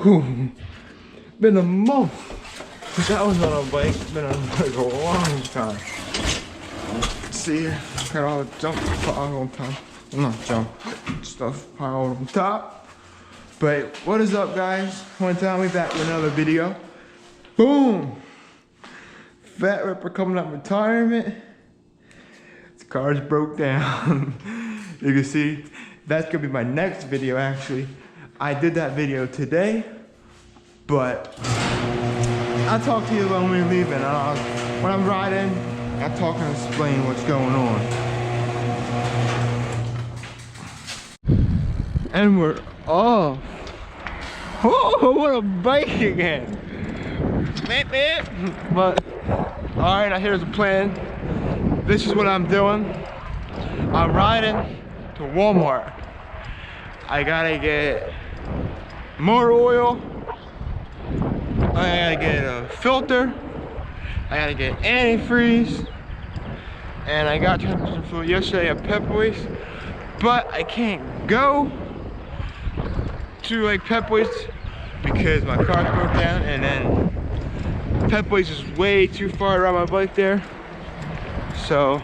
Whew. Been a month since I was on a bike. Been on like a long time. See, got all the junk piled on top. Not junk, stuff piled on top. But what is up, guys? One time we back with another video. Boom! Fat Ripper coming up retirement. His car's broke down. You can see that's gonna be my next video. Actually, I did that video today, but I'll talk to you when we're leaving. When I'm riding, I'll talk and explain what's going on. And we're off. Oh, what a bike again. But, all right, here's the plan. This is what I'm doing. I'm riding to Walmart. I gotta get motor oil. I gotta get a filter. I gotta get antifreeze. And I got some food yesterday at Pep Boys. But I can't go to like Pep Boys because my car broke down, and then Pep Boys is way too far to ride my bike there. So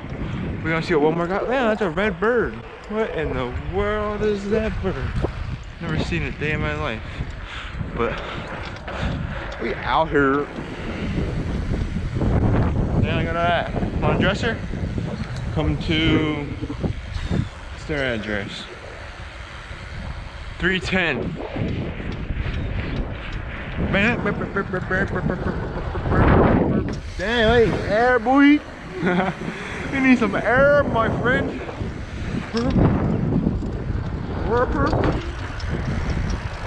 we're gonna see what Walmart got. Man, that's a red bird. What in the world is that bird? Never seen it a day in my life. But we out here. Now I got that. Want a dresser? Come to, what's their address? 310. Damn, hey, air boy. You need some air, my friend.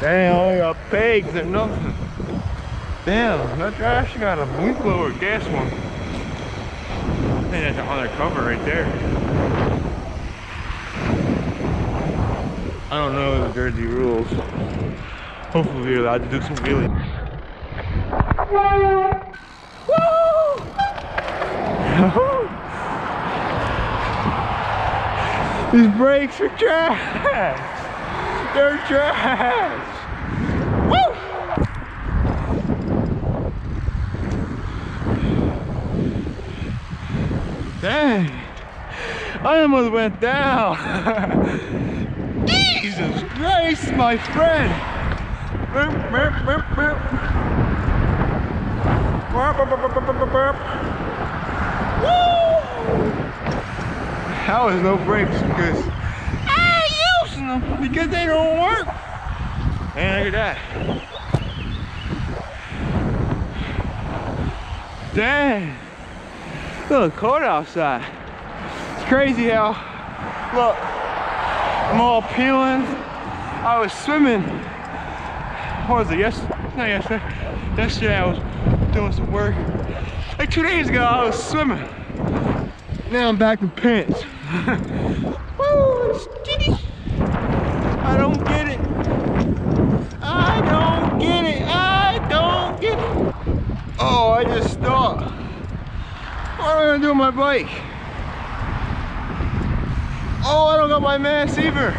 Damn, I got pegs and nothing. Damn, that trash got a blue blower gas one. I think that's an undercover right there. I don't know the Jersey rules. Hopefully we're allowed to do some wheeling. Woo! These brakes are trash! They're trash! Woo! Dang! I almost went down! Jesus Christ, my friend! Woo! That was no brakes because I ain't using them because they don't work. And look at that. Dang. It's a little cold outside. It's crazy how, look, I'm all peeling. I was swimming. What was it? Not yesterday. Yesterday I was doing some work. Like 2 days ago I was swimming. Now I'm back in pants. Woo, it's kitty. I don't get it. I don't get it. I don't get it. Oh, I just stopped. What am I gonna do with my bike? Oh, I don't got my mask either.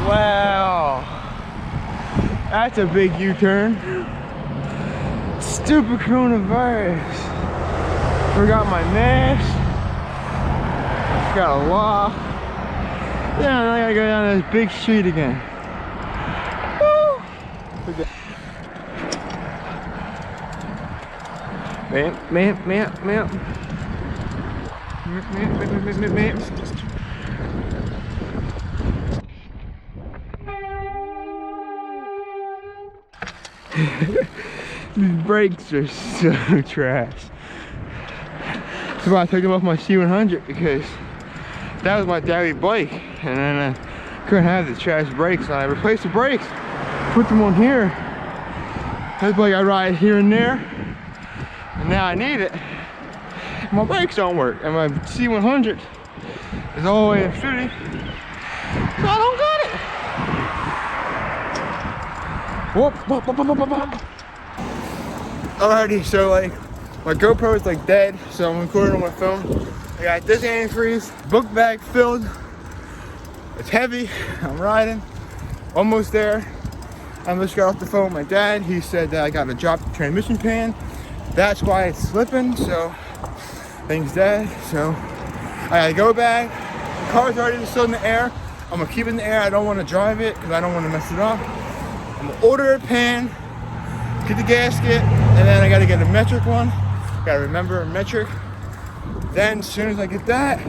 Wow. That's a big U-turn. Stupid coronavirus. Forgot my mask. Got a lock. Yeah, now I gotta go down this big street again. Woo! Man. These brakes are so trash. That's why I took them off my C100, because that was my daddy bike, and then I couldn't have the trash brakes, and I replaced the brakes, put them on here. That's bike I ride here and there, and now I need it. My brakes don't work, and my C100 is all the way in 50, so I don't got it. Whoop. Alrighty, so like my GoPro is like dead, so I'm recording on my phone. I got this antifreeze, book bag filled. It's heavy. I'm riding, almost there. I just got off the phone with my dad. He said that I got to drop the transmission pan. That's why it's slipping, so thanks Dad. So I gotta go back. The car's already still in the air. I'm gonna keep it in the air. I don't wanna drive it because I don't wanna mess it up. I'm gonna order a pan, get the gasket, and then I gotta get a metric one. Gotta remember a metric. Then as soon as I get that,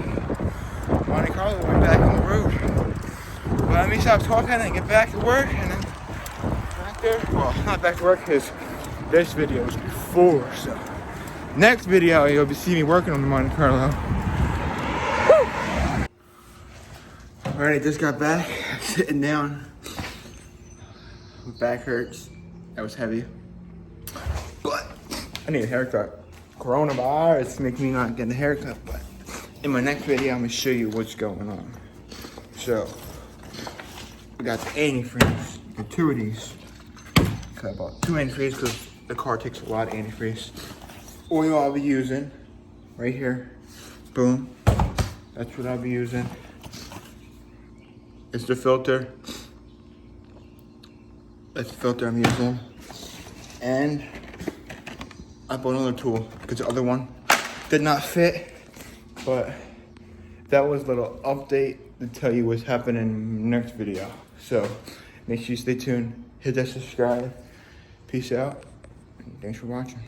Monte Carlo went back on the road. But let me stop talking and get back to work, and then back there. Well, not back to work because this video was before. So next video you'll be seeing me working on the Monte Carlo. Woo! Alright, just got back. I'm sitting down. My back hurts. That was heavy. But I need a haircut. Coronavirus making me not get a haircut, but in my next video I'm gonna show you what's going on. So we got the antifreeze, the two of these. Okay, I bought 2 antifreeze because the car takes a lot of antifreeze. Oil I'll be using right here. Boom. That's what I'll be using. It's the filter. That's the filter I'm using. And I bought another tool because the other one did not fit. But that was a little update to tell you what's happening in the next video. So make sure you stay tuned. Hit that subscribe. Peace out. And thanks for watching.